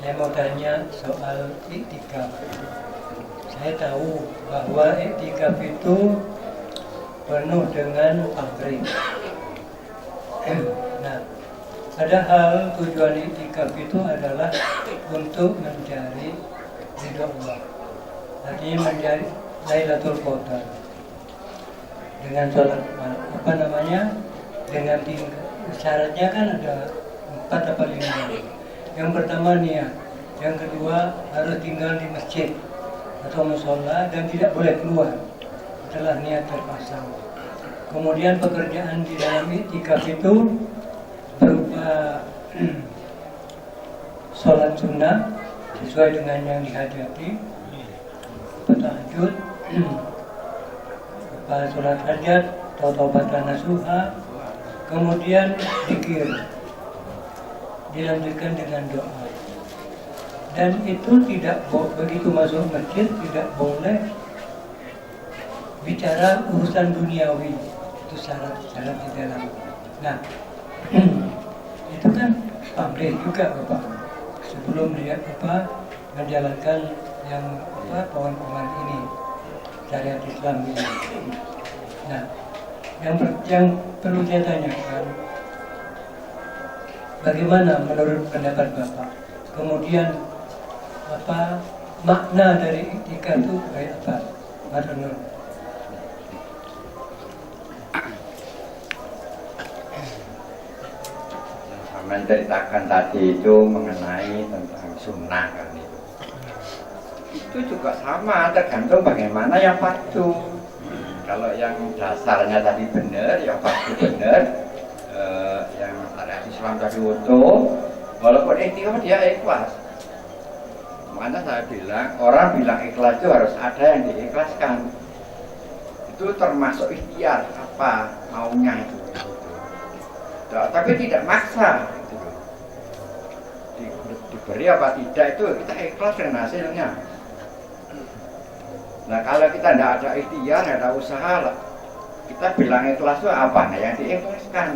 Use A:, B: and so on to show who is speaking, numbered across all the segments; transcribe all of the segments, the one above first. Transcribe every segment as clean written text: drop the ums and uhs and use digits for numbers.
A: Saya mau tanya soal iktikaf. Saya tahu bahwa iktikaf itu penuh dengan pamrih. Nah, padahal tujuan iktikaf itu adalah untuk mencari ridho Allah. Artinya mencari Lailatul Qadar. Dengan sholat dengan syaratnya kan ada 4 atau 5. Yang pertama niat, yang kedua harus tinggal di masjid atau musola dan tidak boleh keluar setelah niat terpasang. Kemudian pekerjaan di dalam iktikaf itu berupa sholat sunnah sesuai dengan yang dihadapi, tahajud, sholat hajat atau taubatan nasuha, kemudian zikir, dilanjutkan dengan doa. Dan itu tidak begitu masuk masjid tidak boleh bicara urusan duniawi, itu syarat di dalam. Nah, itu kan pamrih juga Bapak sebelum dia menjalankan yang pohon-pohon ini, syariat Islam ini. Nah, yang perlu saya tanyakan, bagaimana menurut pendapat Bapak? Kemudian makna dari iktikaf itu kayak apa? Menurut
B: menceritakan tadi itu mengenai tentang sunnah kan itu juga sama, tergantung bagaimana yang fardu. Kalau yang dasarnya tadi benar, yang fardu benar, yang syariat Islam tadi utuh, walaupun iktikaf dia ikhlas. Makanya saya bilang, orang bilang ikhlas itu harus ada yang diikhlaskan. Itu termasuk ikhtiar apa maunya itu. Tapi tidak maksa. Diberi apa tidak itu kita ikhlas dengan hasilnya. Nah kalau kita tidak ada ikhtiar, tidak ada usaha lah, kita bilang ikhlas itu apa? Nah yang diikhlaskan.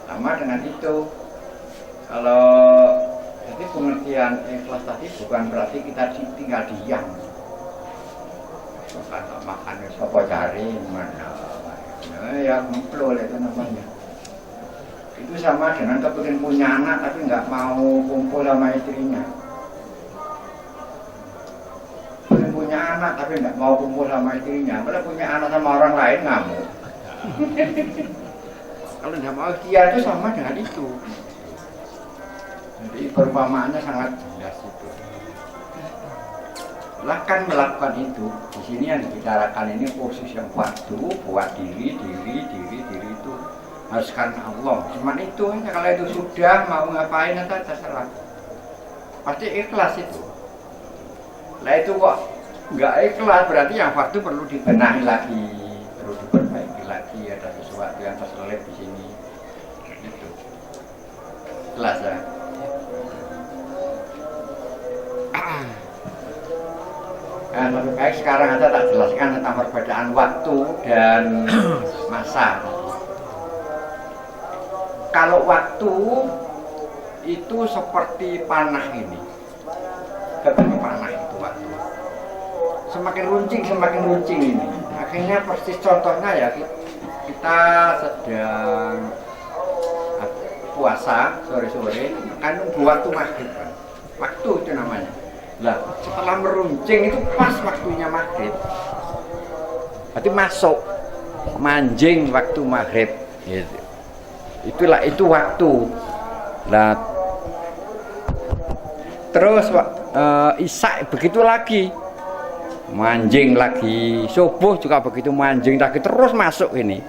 B: Sama dengan itu. Kalau jadi pengertian ikhlas tadi bukan berarti kita tinggal diam. Bukan makan sopo cari mana. Ya ngeplol itu namanya. Itu sama dengan kepingin punya anak tapi nggak mau kumpul sama istrinya. Kepingin punya anak tapi nggak mau kumpul sama istrinya, malah punya anak sama orang lain ngamuk. Kalau nggak mau ikhtiar itu sama dengan itu. Jadi perumpamaannya sangat jelas itu. Silahkan melakukan itu. Di sini yang dibicarakan ini khusus yang fardu buat diri itu harus karena Allah. Cuman itu hanya kalau itu sudah mau ngapain nanti terserah. Pasti ikhlas itu. Lah itu kok nggak ikhlas berarti yang fardu perlu dibenahi lagi, perlu diperbaiki lagi. Ada sesuatu yang terselip di sini. Itu. Jelas ya. Nah, lebih baik sekarang aja tak jelaskan tentang perbedaan waktu dan masa. Kalau waktu itu seperti panah ini, seperti panah itu waktu. Semakin runcing ini. Akhirnya persis contohnya ya kita sedang puasa sore-sore kan nunggu waktu maghrib kan. Waktu itu namanya. Lah, setelah meruncing itu pas waktunya maghrib. Berarti masuk manjing waktu maghrib. Gitu. Itu waktu. Lah, terus isya begitu lagi. Manjing lagi. Subuh juga begitu manjing lagi terus masuk ini.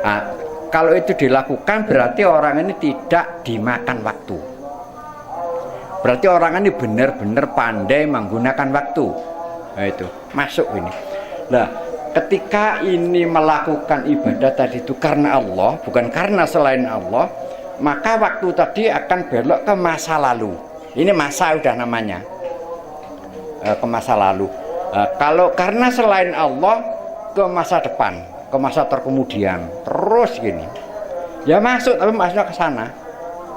B: Nah, kalau itu dilakukan berarti orang ini tidak dimakan waktu. Berarti orang ini benar-benar pandai menggunakan waktu. Nah itu, masuk ini. Nah, ketika ini melakukan ibadah tadi itu karena Allah, bukan karena selain Allah, maka waktu tadi akan belok ke masa lalu. Ini masa udah namanya. Ke masa lalu. Kalau karena selain Allah, ke masa depan, ke masa terkemudian. Terus gini. Ya masuk, tapi masuknya ke sana.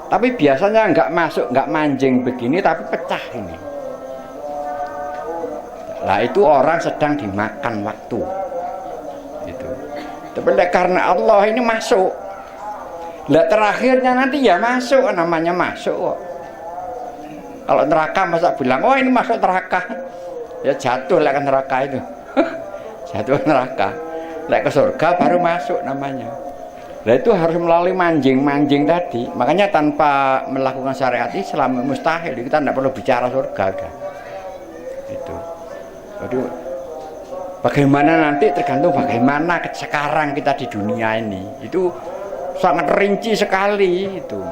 B: Tapi biasanya nggak masuk, nggak manjing begini, tapi pecah ini. Lah itu orang sedang dimakan waktu. Itu. Tapi karena Allah ini masuk. Lah terakhirnya nanti ya masuk, namanya masuk kok. Kalau neraka masa bilang, oh ini masuk neraka, ya jatuh lah ke neraka itu. Jatuh ke neraka. Lah ke surga baru masuk namanya. Lah itu harus melalui manjing tadi. Makanya tanpa melakukan syariat Islam mustahil, kita tidak perlu bicara surga dah. Itu. Jadi bagaimana nanti tergantung bagaimana sekarang kita di dunia ini. Itu sangat rinci sekali itu.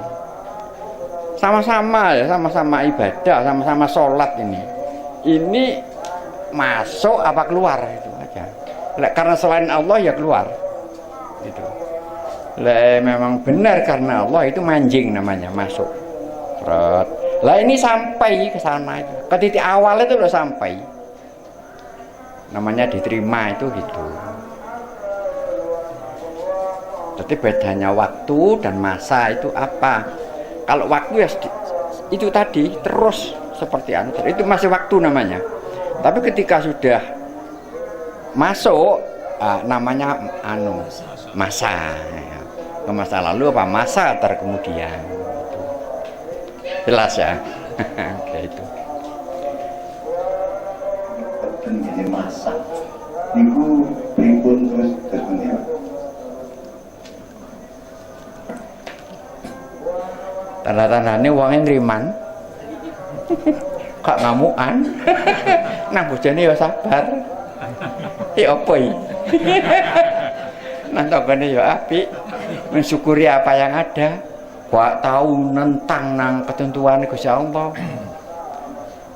B: Sama-sama ya, sama-sama ibadah, sama-sama sholat ini. Ini masuk apa keluar itu aja. Karena selain Allah ya keluar. Itu. Memang benar karena Allah itu manjing namanya masuk. Lah ini sampai ke sana itu. Ke titik awal itu udah sampai. Namanya diterima itu gitu. Jadi bedanya waktu dan masa itu apa? Kalau waktu ya itu tadi terus seperti itu masih waktu namanya. Tapi ketika sudah masuk namanya masa. Ke masa lalu apa masa terkemudian. Jelas ya. Kayak itu.
C: Ini masa. Niku pripun terus terkemudian.
B: Tanda-tandane wonge nriman. Kok ngamukan. Nang bojone ya sabar. Ya apa iki? Nang tanggane ya apik. Mensyukuri apa yang ada. Gak tahu nentang nang ketentuan Gusti Allah.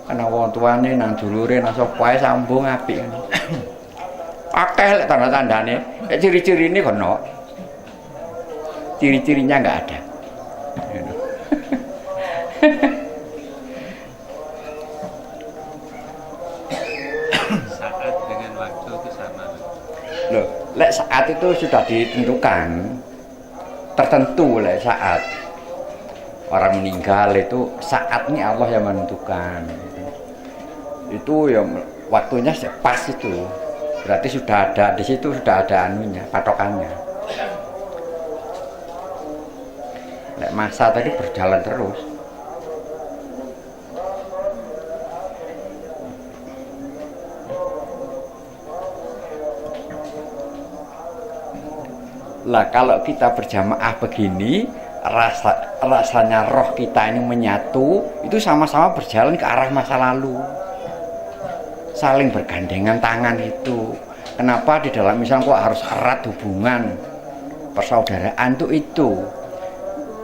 B: Karena wong tuane nang dulure nang sapa ae sambung apik. Akeh tanda-tandane. Ciri-cirine kono. Ciri-cirinya enggak ada.
D: Saat dengan waktu itu sama.
B: Loh, saat itu sudah ditentukan, tertentu saat orang meninggal itu saat ini Allah yang menentukan. Itu ya waktunya pas itu, berarti sudah ada di situ sudah ada anunya patokannya. Masa tadi berjalan terus. Lah kalau kita berjamaah begini, rasanya roh kita ini menyatu, itu sama-sama berjalan ke arah masa lalu. Saling bergandengan tangan itu. Kenapa di dalam Islam kok harus erat hubungan persaudaraan itu.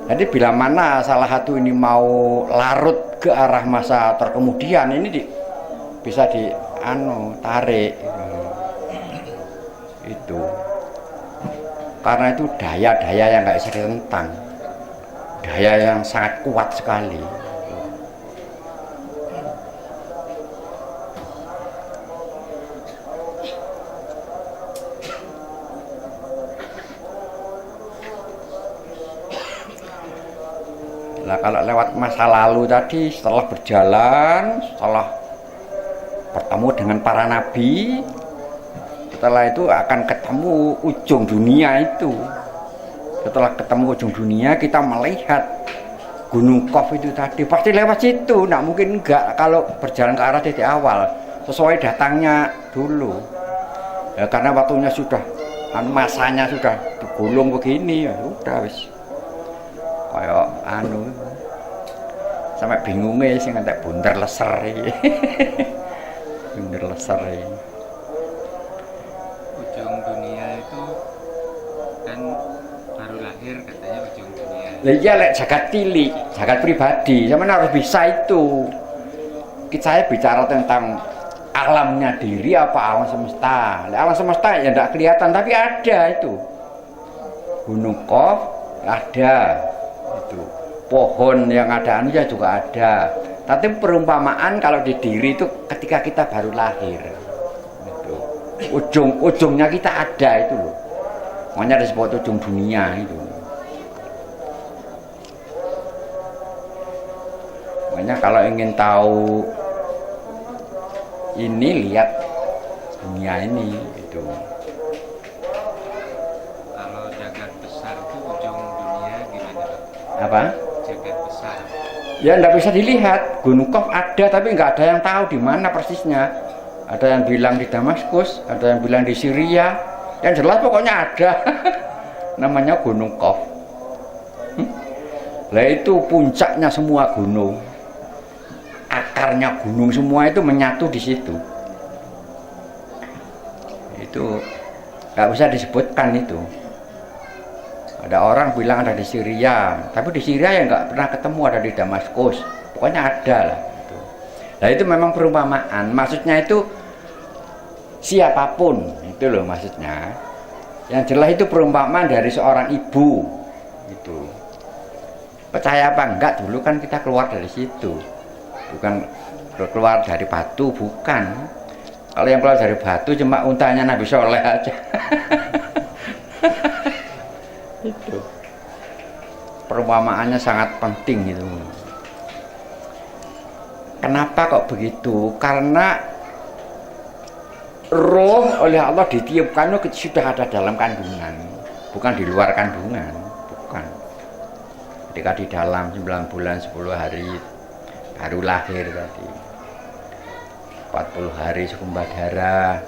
B: Jadi bila mana salah satu ini mau larut ke arah masa terkemudian, ini bisa tarik itu. Karena itu daya-daya yang nggak bisa ditentang, daya yang sangat kuat sekali. Nah kalau lewat masa lalu tadi, setelah berjalan, setelah bertemu dengan para nabi, setelah itu akan ketemu ujung dunia itu. Setelah ketemu ujung dunia, kita melihat Gunung Qaf itu tadi. Pasti lewat situ, nggak mungkin enggak kalau berjalan ke arah titik awal. Sesuai datangnya dulu. Ya, karena waktunya sudah, masanya sudah digulung begini, ya udah wis. Kayak sampai bingungnya sih ngantek bunder leser. Bunder leser.
D: Ujung dunia itu kan baru lahir katanya ujung dunia.
B: Lah iya lek jagat cilik, jagat pribadi, sampean harus bisa itu. Saya bicara tentang alamnya diri apa alam semesta. Lek alam semesta ya enggak kelihatan tapi ada itu. Gunung Qaf ada itu. Pohon yang ada anunya juga ada. Tapi perumpamaan kalau di diri itu ketika kita baru lahir. Ujung-ujungnya kita ada itu loh. Makanya disebut ujung dunia itu. Makanya kalau ingin tahu ini, lihat dunia ini itu.
D: Kalau jagat besar itu ujung dunia gimana, Pak?
B: Apa?
D: Jagat besar.
B: Ya nggak bisa dilihat. Gunung Qaf ada tapi nggak ada yang tahu di mana persisnya. Ada yang bilang di Damaskus, ada yang bilang di Syria. Yang jelas pokoknya ada. Namanya Gunung Qaf. Lah itu puncaknya semua gunung. Akarnya gunung semua itu menyatu di situ. Itu nggak bisa disebutkan itu. Ada orang bilang ada di Syria, tapi di Syria ya nggak pernah ketemu, ada di Damaskus. Pokoknya ada lah. Gitu. Nah itu memang perumpamaan. Maksudnya itu siapapun itu loh maksudnya. Yang jelas itu perumpamaan dari seorang ibu. Gitu. Percaya apa enggak, dulu kan kita keluar dari situ. Bukan keluar dari batu, bukan. Kalau yang keluar dari batu cuma untanya Nabi Soleh aja. Itu perumpamaannya sangat penting itu. Kenapa kok begitu? Karena roh oleh Allah ditiupkan itu sudah ada dalam kandungan, bukan di luar kandungan, bukan. Ketika di dalam 9 bulan 10 hari baru lahir tadi, 40 hari sekumpal darah,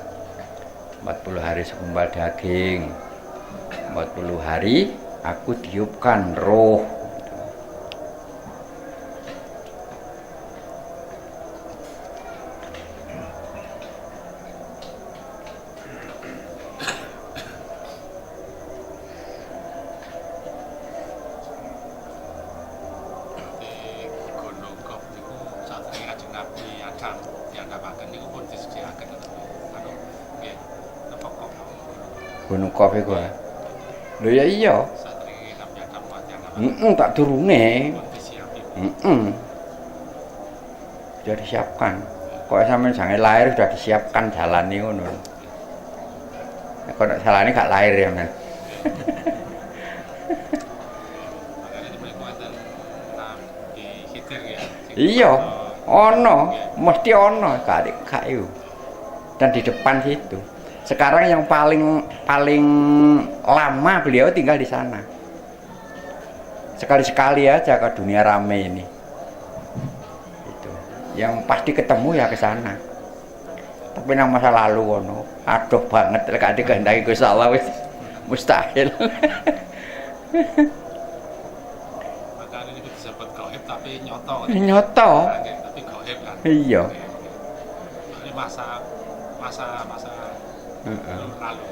B: 40 hari sekumpal daging, 40 hari aku tiupkan roh.
E: Gunung Qaf niku satria Kanjeng Nabi Adam diandapaken niku pun disediakaken anu nggih napa kok
B: Gunung Qaf iku. Lho ya iya.
E: satria Nabi Adam diandapaken
B: Tak durunge.
E: pun disiapi.
B: Sudah disiapkan. Kok sampean jange lahir sudah disiapkan jalan nih ngono. Kok nek salahnya gak lahir ya men.
E: Makanya di mriku wonten Nabi Khidir ya.
B: Iya, ono, mesti ono gak itu. Dan di depan situ. Sekarang yang paling lama beliau tinggal di sana. Sekali-sekali aja ke dunia rame ini. Itu. Yang pasti ketemu ya ke sana. Tapi nang masa lalu ono, aduh banget lek dikehendaki Gusti Allah wis mustahil.
E: Makanya ini disebut gaib tapi nyoto.
B: Nyoto.
E: Tapi gaib kan.
B: Iya.
E: Ini masa lalu.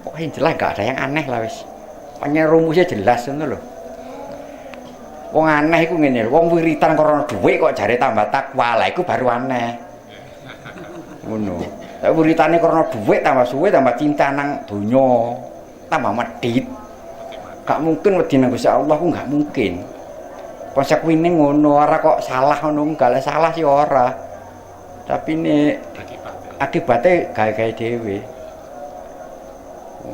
B: Pokoknya jelas gak ada yang aneh lah wis. Pokoknya rumusnya jelas ngono lho. Wong aneh iku ngene lho, wong wiritan karena dhuwit kok jare tambah takwa, lah iku baru aneh. Ngono. Tapi wiritane karena dhuwit tambah suwe tambah cinta nang donya, tambah medhit. Gak mungkin wedi nang Gusti Allah ku gak mungkin. Konsekuine ngono, ora kok salah ngono, gak salah sih ora. Tapi ini akibatnya gawe-gawe dhewe.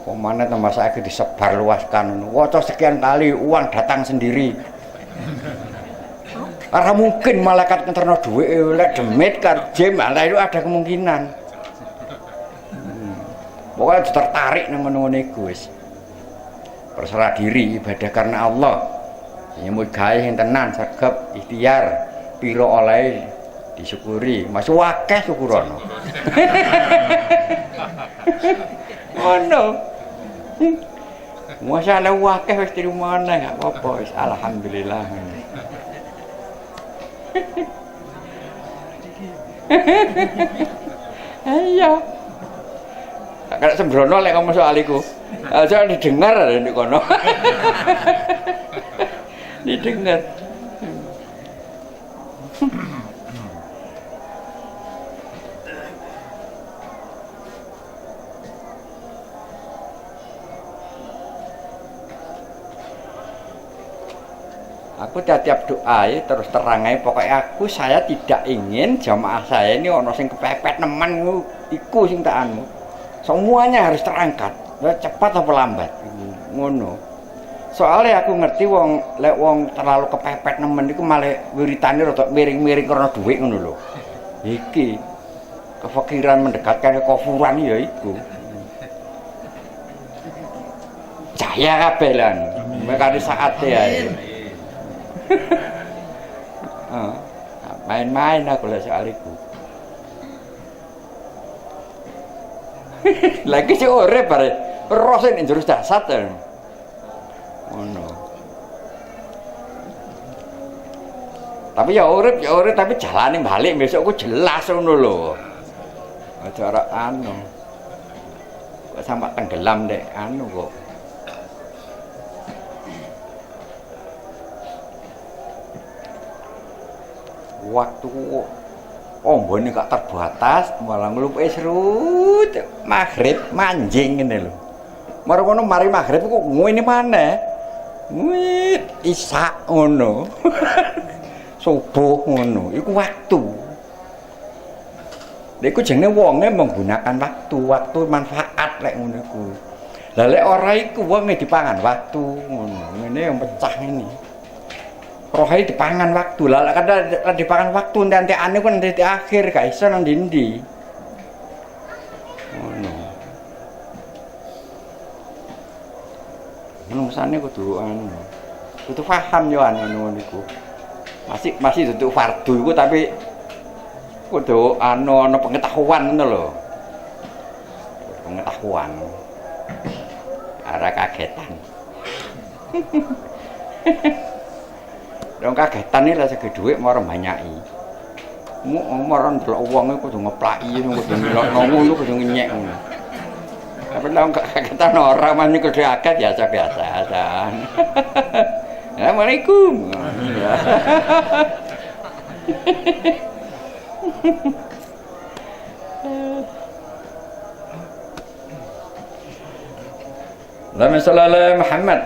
B: Kok mana tambah saiki disebar luaskan. Waca sekian kali uang datang sendiri. Karena mungkin malaikat ngeterno duit lek demit karjem lah itu ada kemungkinan. Pokoknya tertarik nang ngono-ngono iku wis. Berserah diri ibadah karena Allah. Nyambut gawe sing tenan sagep ikhtiar pira oleh disyukuri. Mas akeh syukurono. Ngono. Masalah wakeh wis di mana gak apa-apa wis alhamdulillah. Ayo. Kakak sembrono lek ngomong soal iku. Aja didengar ada di kono. Didengar. Aku tiap doa ya terus terangai pokoknya saya tidak ingin jamaah saya ini ono sing kepepet nemen iku sing tak anu. Semuanya harus terangkat, cepat atau lambat. Ngono. Soalnya aku ngerti lek wong terlalu kepepet nemen iku malah wiritane rada miring-miring karena dhuwit ngono lho. Iki kefikiran mendekatkan kekufuran ya iku. Cahaya kabeh lan. Mekane saate ae. Main-main aku lek soal iku. Lagi sih urip bare roh sing njero jasad. Ngono. Tapi ya urip tapi jalane balik besok ku jelas ngono lho. Aja ora anu. Kok sampe tenggelam dek anu kok. Waktu ombone gak terbatas, malah nglupuke serut maghrib manjing ngene lho. Mari ngono mari maghrib kok ngene maneh. Wit isak ngono. Subuh ngono, iku waktu. Lha iku jenenge wonge menggunakan waktu manfaat lek ngono iku. Lah lek ora iku wonge dipangan waktu ngono. Ngene yang pecah ini. Rohai dipangan waktu lah, kadang dipangan waktu nanti aneh pun nanti akhir gak iso nang ndi. Ngono. Menungsane kudu anu. Kudu paham yo anu niku. Masih duduk fardu iku tapi kudu anu ana pengetahuan ngono lho. Pengetahuan. Ora kagetan. Dong kagetan iki lha sego dhuwit marang banyaki. Marang delok wong kudu ngeplaki kudu ngono kudu ngenyek ngono. Tapi lha kagetan ora mani kudu akeh biasa-biasa aja. Assalamualaikum. Allahumma shalli ala Muhammad.